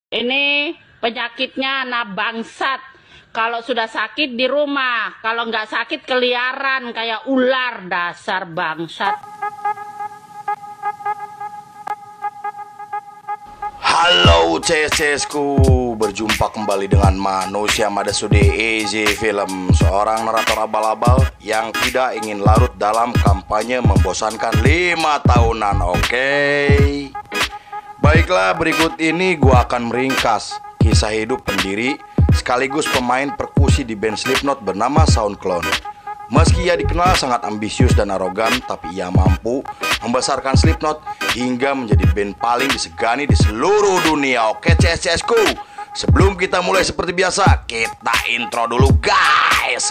Ini penyakitnya anak bangsat. Kalau sudah sakit di rumah, kalau nggak sakit keliaran kayak ular, dasar bangsat. Halo CS-CSku, berjumpa kembali dengan manusia Madasude Easy Film, seorang narator abal-abal yang tidak ingin larut dalam kampanye membosankan 5 tahunan. Baiklah, berikut ini gua akan meringkas kisah hidup pendiri sekaligus pemain perkusi di band Slipknot bernama SoundCloud. Meski ia dikenal sangat ambisius dan arogan, tapi ia mampu membesarkan Slipknot hingga menjadi band paling disegani di seluruh dunia. Oke CS-CSku, sebelum kita mulai seperti biasa, kita intro dulu guys.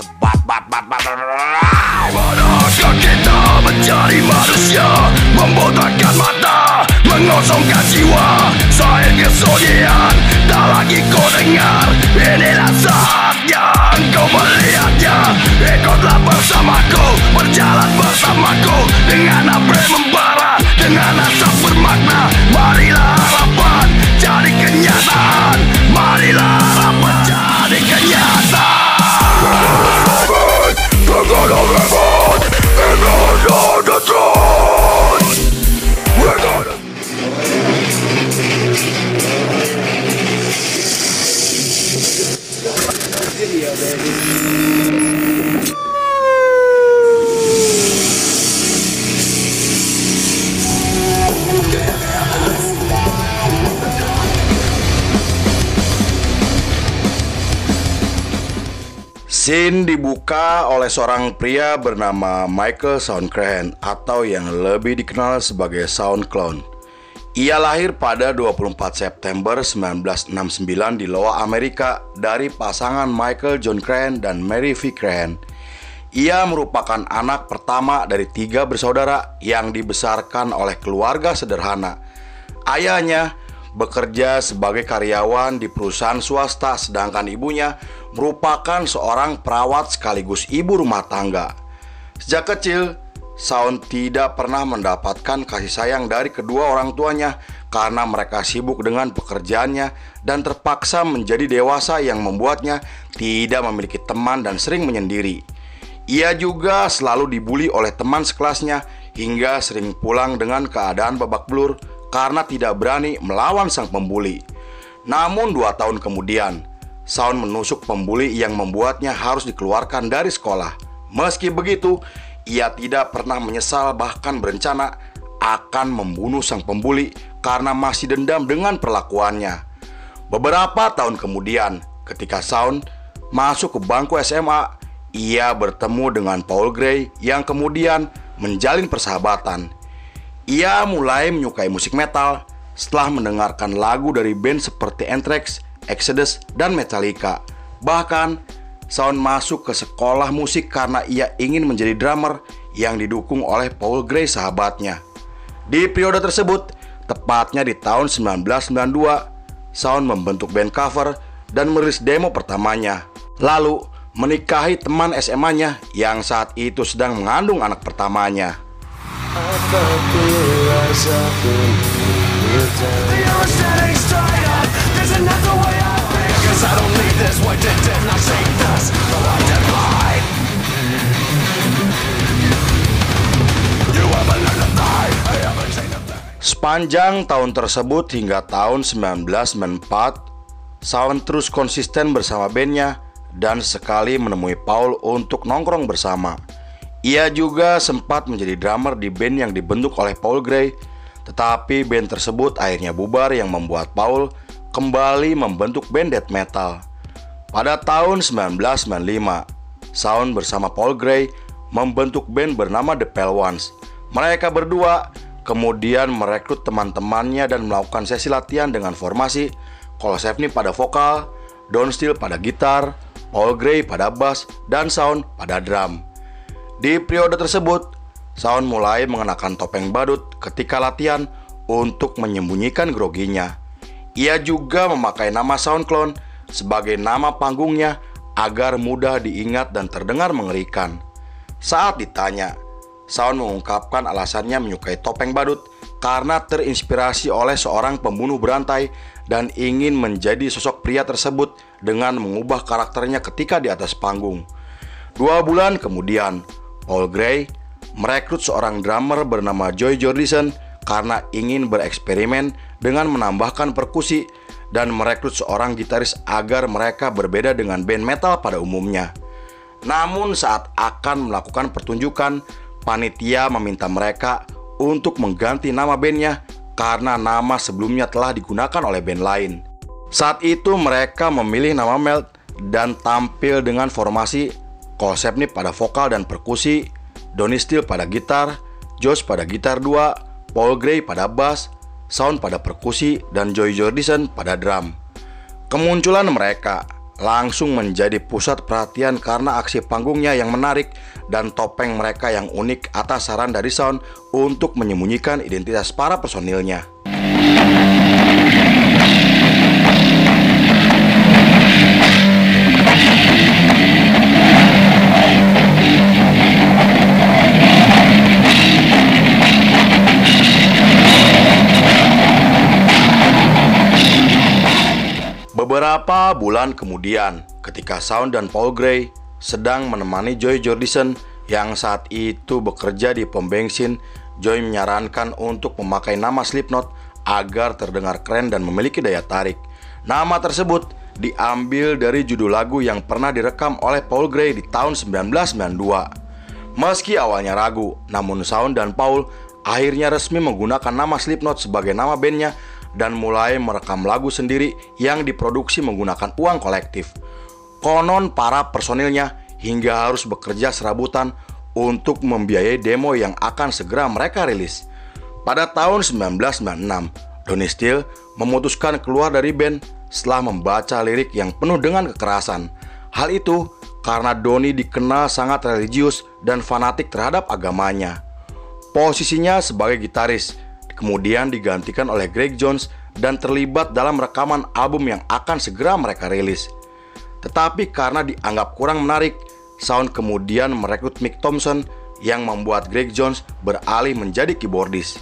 Manakah kita mencari manusia, membotakkan mata, mengosongkan jiwa, saya kesunyian, tak lagi kau dengar. Inilah saatnya engkau melihatnya. Ikutlah bersamaku, berjalan bersamaku, dengan apa yang membara, dengan asap bermakna. Marilah harapan jadi kenyataan, marilah harapan jadi kenyataan. We're gonna revolt, we're gonna destroy. We're gonna Scene dibuka oleh seorang pria bernama Michael Soundcrahan atau yang lebih dikenal sebagai SoundCloud. Ia lahir pada 24 September 1969 di Iowa, Amerika dari pasangan Michael John Crahan dan Mary V. Crahan. Ia merupakan anak pertama dari 3 bersaudara yang dibesarkan oleh keluarga sederhana. Ayahnya bekerja sebagai karyawan di perusahaan swasta, sedangkan ibunya merupakan seorang perawat sekaligus ibu rumah tangga. Sejak kecil, Sound tidak pernah mendapatkan kasih sayang dari kedua orang tuanya karena mereka sibuk dengan pekerjaannya dan terpaksa menjadi dewasa yang membuatnya tidak memiliki teman dan sering menyendiri. Ia juga selalu dibully oleh teman sekelasnya hingga sering pulang dengan keadaan babak belur karena tidak berani melawan sang pembuli. Namun 2 tahun kemudian, Sound menusuk pembuli yang membuatnya harus dikeluarkan dari sekolah. Meski begitu, ia tidak pernah menyesal, bahkan berencana akan membunuh sang pembuli karena masih dendam dengan perlakuannya. Beberapa tahun kemudian, ketika Sound masuk ke bangku SMA, ia bertemu dengan Paul Gray yang kemudian menjalin persahabatan. Ia mulai menyukai musik metal setelah mendengarkan lagu dari band seperti Anthrax, Exodus, dan Metallica. Bahkan, Sound masuk ke sekolah musik karena ia ingin menjadi drummer yang didukung oleh Paul Gray sahabatnya. Di periode tersebut, tepatnya di tahun 1992, Sound membentuk band cover dan merilis demo pertamanya. Lalu, menikahi teman SMA-nya yang saat itu sedang mengandung anak pertamanya. Sepanjang tahun tersebut hingga tahun 1994, Sound terus konsisten bersama bandnya dan sekali menemui Paul untuk nongkrong bersama. Ia juga sempat menjadi drummer di band yang dibentuk oleh Paul Gray, tetapi band tersebut akhirnya bubar yang membuat Paul kembali membentuk band death metal. Pada tahun 1995, Sound bersama Paul Gray membentuk band bernama The Pale Ones. Mereka berdua kemudian merekrut teman-temannya dan melakukan sesi latihan dengan formasi Cole Sevigny pada vokal, Don Steele pada gitar, Paul Gray pada bass, dan Sound pada drum. Di periode tersebut, Sound mulai mengenakan topeng badut ketika latihan untuk menyembunyikan groginya. Ia juga memakai nama SoundCloud sebagai nama panggungnya agar mudah diingat dan terdengar mengerikan. Saat ditanya, Sound mengungkapkan alasannya menyukai topeng badut karena terinspirasi oleh seorang pembunuh berantai dan ingin menjadi sosok pria tersebut dengan mengubah karakternya ketika di atas panggung. 2 bulan kemudian, Paul Gray merekrut seorang drummer bernama Joy Jordison karena ingin bereksperimen dengan menambahkan perkusi dan merekrut seorang gitaris agar mereka berbeda dengan band metal pada umumnya. Namun saat akan melakukan pertunjukan, panitia meminta mereka untuk mengganti nama bandnya karena nama sebelumnya telah digunakan oleh band lain. Saat itu mereka memilih nama Melt dan tampil dengan formasi Cole Sapney pada vokal dan perkusi, Donnie Steele pada gitar, Josh pada gitar 2, Paul Gray pada bass, Shawn pada perkusi, dan Joy Jordison pada drum. Kemunculan mereka langsung menjadi pusat perhatian karena aksi panggungnya yang menarik dan topeng mereka yang unik atas saran dari Shawn untuk menyembunyikan identitas para personilnya. Beberapa bulan kemudian, ketika Shawn dan Paul Gray sedang menemani Joy Jordison yang saat itu bekerja di pom bensin, Joy menyarankan untuk memakai nama Slipknot agar terdengar keren dan memiliki daya tarik. Nama tersebut diambil dari judul lagu yang pernah direkam oleh Paul Gray di tahun 1992. Meski awalnya ragu, namun Shawn dan Paul akhirnya resmi menggunakan nama Slipknot sebagai nama bandnya dan mulai merekam lagu sendiri yang diproduksi menggunakan uang kolektif. Konon para personilnya hingga harus bekerja serabutan untuk membiayai demo yang akan segera mereka rilis. Pada tahun 1996, Donnie Steele memutuskan keluar dari band setelah membaca lirik yang penuh dengan kekerasan. Hal itu karena Donnie dikenal sangat religius dan fanatik terhadap agamanya. Posisinya sebagai gitaris kemudian digantikan oleh Greg Jones dan terlibat dalam rekaman album yang akan segera mereka rilis. Tetapi karena dianggap kurang menarik, Shawn kemudian merekrut Mick Thompson yang membuat Greg Jones beralih menjadi keyboardis.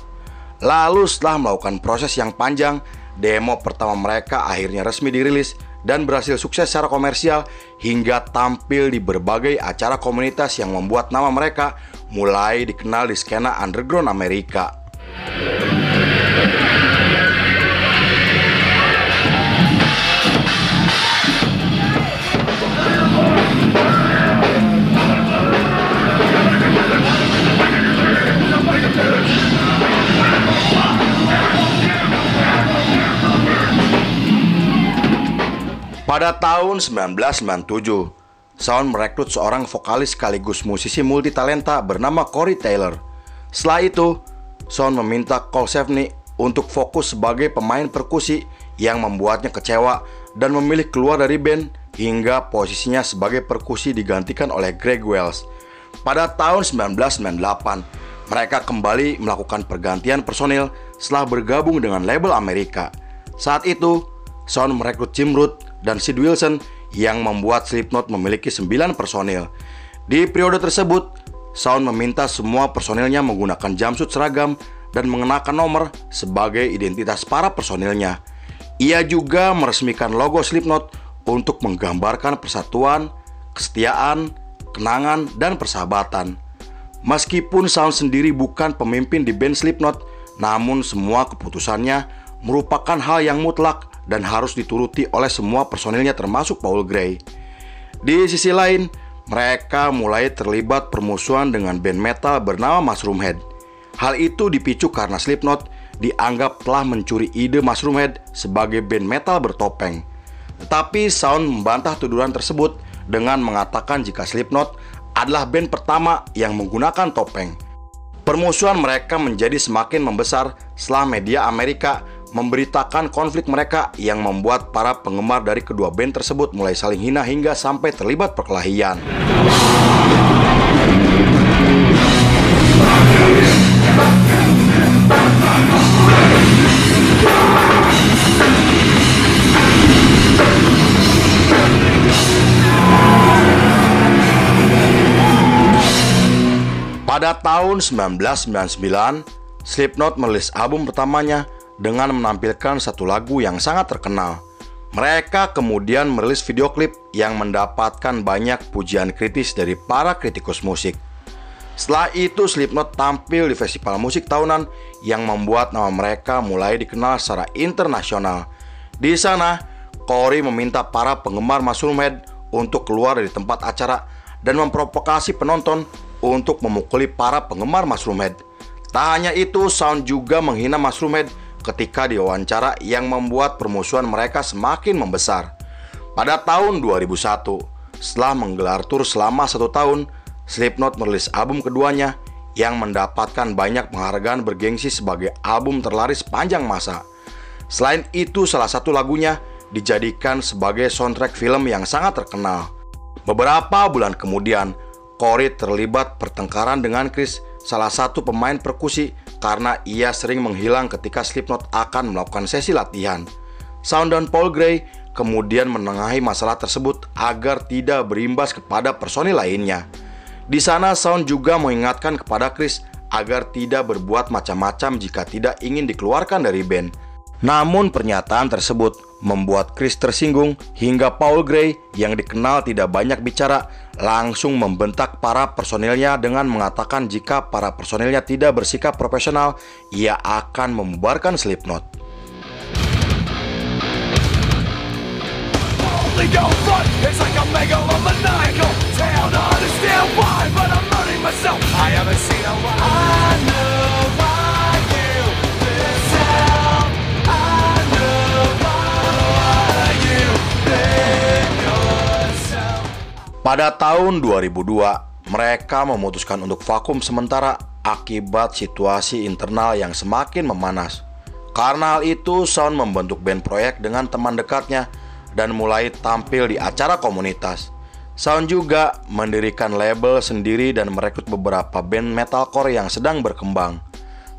Lalu setelah melakukan proses yang panjang, demo pertama mereka akhirnya resmi dirilis dan berhasil sukses secara komersial hingga tampil di berbagai acara komunitas yang membuat nama mereka mulai dikenal di skena underground Amerika. Pada tahun 1997, Shawn merekrut seorang vokalis sekaligus musisi multitalenta bernama Corey Taylor. Setelah itu, Shawn meminta Cole Sapney untuk fokus sebagai pemain perkusi yang membuatnya kecewa dan memilih keluar dari band hingga posisinya sebagai perkusi digantikan oleh Greg Wells. Pada tahun 1998, mereka kembali melakukan pergantian personil setelah bergabung dengan label Amerika. Saat itu, Shawn merekrut Jim Root dan Sid Wilson yang membuat Slipknot memiliki 9 personil. Di periode tersebut, Shawn meminta semua personilnya menggunakan jumpsuit seragam dan mengenakan nomor sebagai identitas para personilnya. Ia juga meresmikan logo Slipknot untuk menggambarkan persatuan, kesetiaan, kenangan, dan persahabatan. Meskipun Shawn sendiri bukan pemimpin di band Slipknot, namun semua keputusannya merupakan hal yang mutlak dan harus dituruti oleh semua personilnya termasuk Paul Gray. Di sisi lain, mereka mulai terlibat permusuhan dengan band metal bernama Mushroomhead. Hal itu dipicu karena Slipknot dianggap telah mencuri ide Mushroomhead sebagai band metal bertopeng. Tetapi Shawn membantah tuduhan tersebut dengan mengatakan jika Slipknot adalah band pertama yang menggunakan topeng. Permusuhan mereka menjadi semakin membesar setelah media Amerika memberitakan konflik mereka yang membuat para penggemar dari kedua band tersebut mulai saling hina hingga sampai terlibat perkelahian. Pada tahun 1999, Slipknot merilis album pertamanya dengan menampilkan satu lagu yang sangat terkenal. Mereka kemudian merilis video klip yang mendapatkan banyak pujian kritis dari para kritikus musik. Setelah itu Slipknot tampil di festival musik tahunan yang membuat nama mereka mulai dikenal secara internasional. Di sana, Corey meminta para penggemar Mushroomhead untuk keluar dari tempat acara dan memprovokasi penonton untuk memukuli para penggemar Mushroomhead. Tak hanya itu, Shawn juga menghina Mushroomhead ketika diwawancara yang membuat permusuhan mereka semakin membesar. Pada tahun 2001, setelah menggelar tur selama 1 tahun, Slipknot merilis album keduanya yang mendapatkan banyak penghargaan bergengsi sebagai album terlaris sepanjang masa. Selain itu, salah satu lagunya dijadikan sebagai soundtrack film yang sangat terkenal. Beberapa bulan kemudian, Corey terlibat pertengkaran dengan Chris, salah satu pemain perkusi, karena ia sering menghilang ketika Slipknot akan melakukan sesi latihan. Shawn dan Paul Gray kemudian menengahi masalah tersebut agar tidak berimbas kepada personil lainnya. Di sana, Shawn juga mengingatkan kepada Chris agar tidak berbuat macam-macam jika tidak ingin dikeluarkan dari band. Namun pernyataan tersebut membuat Chris tersinggung hingga Paul Gray yang dikenal tidak banyak bicara langsung membentak para personilnya dengan mengatakan jika para personilnya tidak bersikap profesional, ia akan membubarkan Slipknot. Pada tahun 2002, mereka memutuskan untuk vakum sementara akibat situasi internal yang semakin memanas. Karena hal itu, Shawn membentuk band proyek dengan teman dekatnya dan mulai tampil di acara komunitas. Shawn juga mendirikan label sendiri dan merekrut beberapa band metalcore yang sedang berkembang.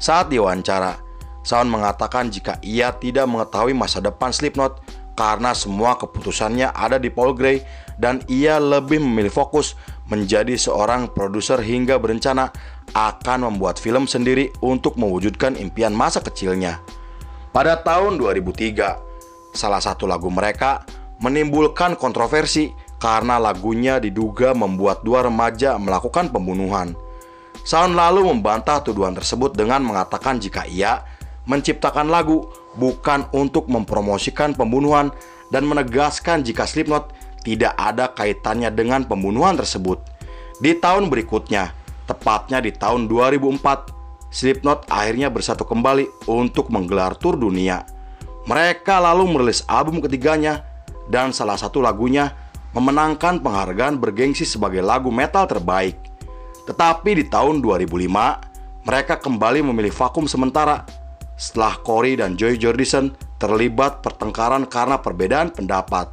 Saat diwawancara, Shawn mengatakan jika ia tidak mengetahui masa depan Slipknot karena semua keputusannya ada di Paul Gray dan ia lebih memilih fokus menjadi seorang produser hingga berencana akan membuat film sendiri untuk mewujudkan impian masa kecilnya. Pada tahun 2003, salah satu lagu mereka menimbulkan kontroversi karena lagunya diduga membuat 2 remaja melakukan pembunuhan. Shawn lalu membantah tuduhan tersebut dengan mengatakan jika ia menciptakan lagu bukan untuk mempromosikan pembunuhan dan menegaskan jika Slipknot tidak ada kaitannya dengan pembunuhan tersebut. Di tahun berikutnya, tepatnya di tahun 2004, Slipknot akhirnya bersatu kembali untuk menggelar tur dunia. Mereka lalu merilis album ketiganya dan salah satu lagunya memenangkan penghargaan bergengsi sebagai lagu metal terbaik. Tetapi di tahun 2005, mereka kembali memilih vakum sementara setelah Corey dan Joy Jordison terlibat pertengkaran karena perbedaan pendapat.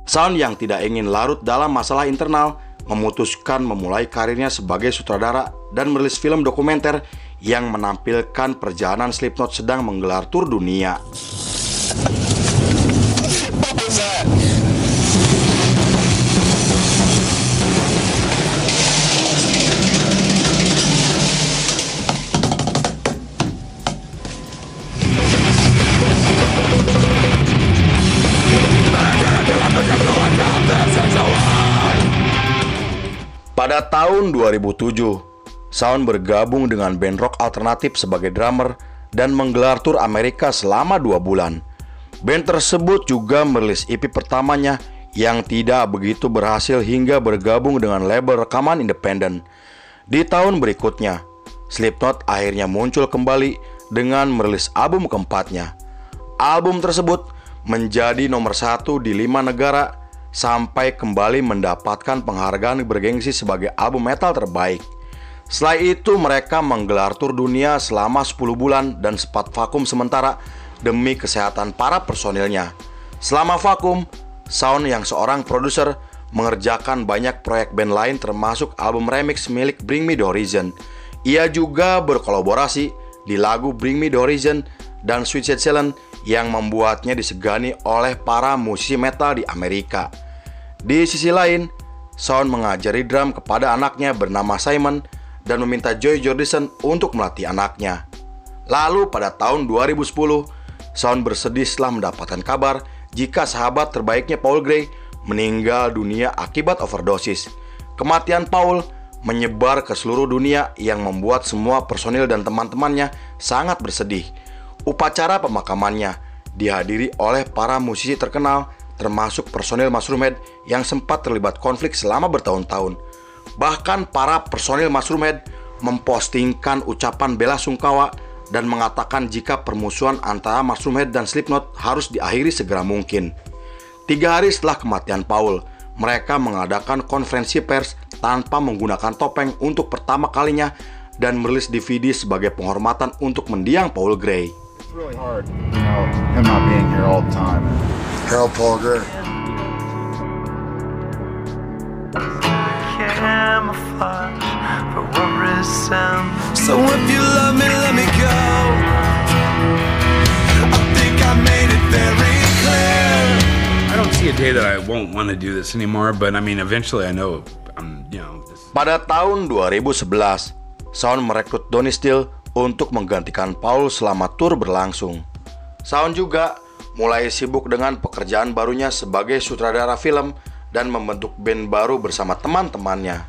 Shawn yang tidak ingin larut dalam masalah internal memutuskan memulai karirnya sebagai sutradara dan merilis film dokumenter yang menampilkan perjalanan Slipknot sedang menggelar tur dunia. Pada tahun 2007, Shawn bergabung dengan band rock alternatif sebagai drummer dan menggelar tur Amerika selama 2 bulan. Band tersebut juga merilis EP pertamanya yang tidak begitu berhasil hingga bergabung dengan label rekaman independen. Di tahun berikutnya, Slipknot akhirnya muncul kembali dengan merilis album keempatnya. Album tersebut menjadi nomor 1 di 5 negara sampai kembali mendapatkan penghargaan bergengsi sebagai album metal terbaik. Setelah itu mereka menggelar tur dunia selama 10 bulan dan sempat vakum sementara demi kesehatan para personilnya. Selama vakum, Shawn yang seorang produser mengerjakan banyak proyek band lain termasuk album remix milik Bring Me The Horizon. Ia juga berkolaborasi di lagu Bring Me The Horizon dan Sweet Child Challenge yang membuatnya disegani oleh para musisi metal di Amerika. Di sisi lain, Shawn mengajari drum kepada anaknya bernama Simon dan meminta Joy Jordison untuk melatih anaknya. Lalu pada tahun 2010, Shawn bersedih setelah mendapatkan kabar jika sahabat terbaiknya Paul Gray meninggal dunia akibat overdosis. Kematian Paul menyebar ke seluruh dunia yang membuat semua personil dan teman-temannya sangat bersedih. Upacara pemakamannya dihadiri oleh para musisi terkenal termasuk personil Mushroomhead yang sempat terlibat konflik selama bertahun-tahun. Bahkan para personil Mushroomhead mempostingkan ucapan bela sungkawa dan mengatakan jika permusuhan antara Mushroomhead dan Slipknot harus diakhiri segera mungkin. 3 hari setelah kematian Paul, mereka mengadakan konferensi pers tanpa menggunakan topeng untuk pertama kalinya dan merilis DVD sebagai penghormatan untuk mendiang Paul Gray. It's really hard, him not being here all the time. Hail Paul Gray. Camouflage for what resembles. So if you love me, let me go. I think I made it very clear. I don't see a day that I won't want to do this anymore, but I mean, eventually I know Pada tahun 2011, Shawn merekrut Donnie Steele untuk menggantikan Paul selama tur berlangsung. Shawn juga mulai sibuk dengan pekerjaan barunya sebagai sutradara film dan membentuk band baru bersama teman-temannya.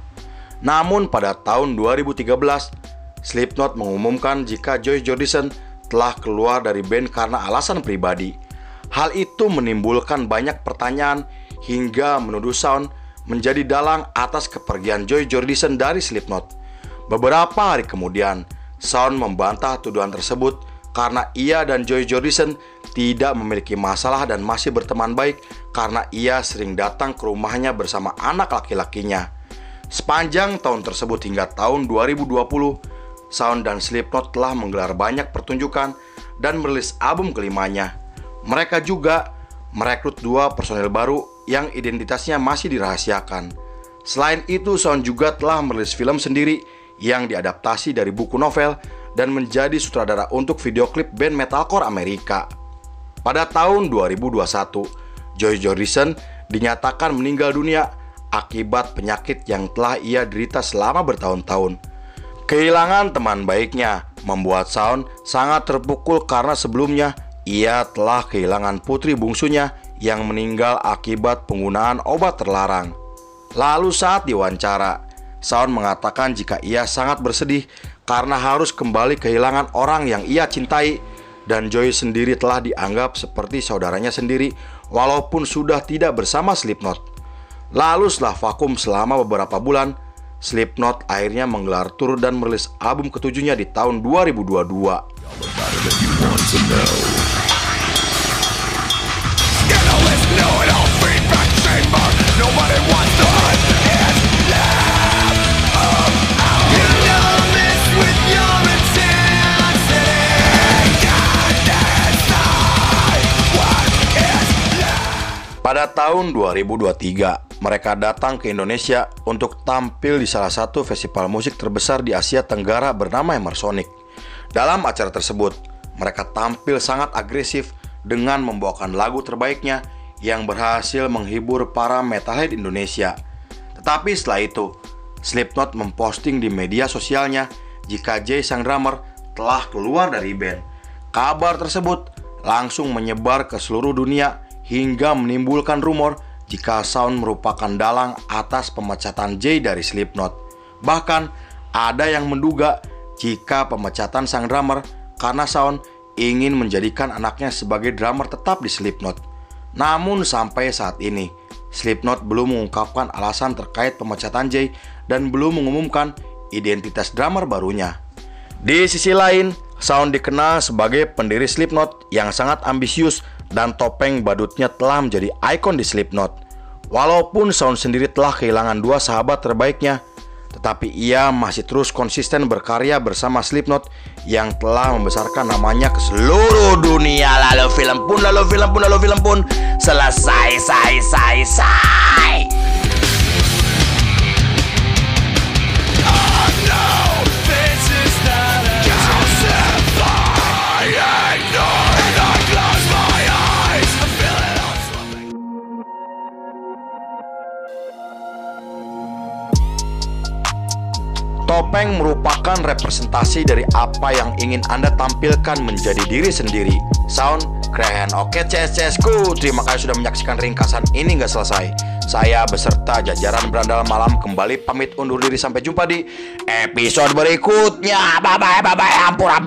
Namun pada tahun 2013, Slipknot mengumumkan jika Joey Jordison telah keluar dari band karena alasan pribadi. Hal itu menimbulkan banyak pertanyaan hingga menuduh Shawn menjadi dalang atas kepergian Joey Jordison dari Slipknot. Beberapa hari kemudian, Shawn membantah tuduhan tersebut karena ia dan Joey Jordison tidak memiliki masalah dan masih berteman baik karena ia sering datang ke rumahnya bersama anak laki-lakinya. Sepanjang tahun tersebut hingga tahun 2020, Shawn dan Slipknot telah menggelar banyak pertunjukan dan merilis album kelimanya. Mereka juga merekrut 2 personel baru yang identitasnya masih dirahasiakan. Selain itu, Shawn juga telah merilis film sendiri yang diadaptasi dari buku novel dan menjadi sutradara untuk video klip band metalcore Amerika. Pada tahun 2021, Joey Jordison dinyatakan meninggal dunia akibat penyakit yang telah ia derita selama bertahun-tahun. Kehilangan teman baiknya membuat Shawn sangat terpukul karena sebelumnya ia telah kehilangan putri bungsunya yang meninggal akibat penggunaan obat terlarang. Lalu saat diwawancara, Shawn mengatakan jika ia sangat bersedih karena harus kembali kehilangan orang yang ia cintai dan Joey sendiri telah dianggap seperti saudaranya sendiri walaupun sudah tidak bersama Slipknot. Lalu setelah vakum selama beberapa bulan, Slipknot akhirnya menggelar tur dan merilis album ketujuhnya di tahun 2022. Pada tahun 2023, mereka datang ke Indonesia untuk tampil di salah satu festival musik terbesar di Asia Tenggara bernama Emersonic. Dalam acara tersebut, mereka tampil sangat agresif dengan membawakan lagu terbaiknya yang berhasil menghibur para metalhead Indonesia. Tetapi setelah itu, Slipknot memposting di media sosialnya jika Jay sang drummer telah keluar dari band. Kabar tersebut langsung menyebar ke seluruh dunia hingga menimbulkan rumor jika Shawn merupakan dalang atas pemecatan Jay dari Slipknot. Bahkan ada yang menduga jika pemecatan sang drummer karena Shawn ingin menjadikan anaknya sebagai drummer tetap di Slipknot. Namun sampai saat ini, Slipknot belum mengungkapkan alasan terkait pemecatan Jay dan belum mengumumkan identitas drummer barunya. Di sisi lain, Shawn dikenal sebagai pendiri Slipknot yang sangat ambisius dan topeng badutnya telah menjadi ikon di Slipknot. Walaupun Shawn sendiri telah kehilangan 2 sahabat terbaiknya, tetapi ia masih terus konsisten berkarya bersama Slipknot yang telah membesarkan namanya ke seluruh dunia. Lalu film pun selesai. Topeng merupakan representasi dari apa yang ingin Anda tampilkan menjadi diri sendiri. Sound keren. Oke CS-CS-ku, terima kasih sudah menyaksikan ringkasan ini nggak selesai. Saya beserta jajaran Berandal Malam kembali pamit undur diri, sampai jumpa di episode berikutnya. Bye bye, ampura.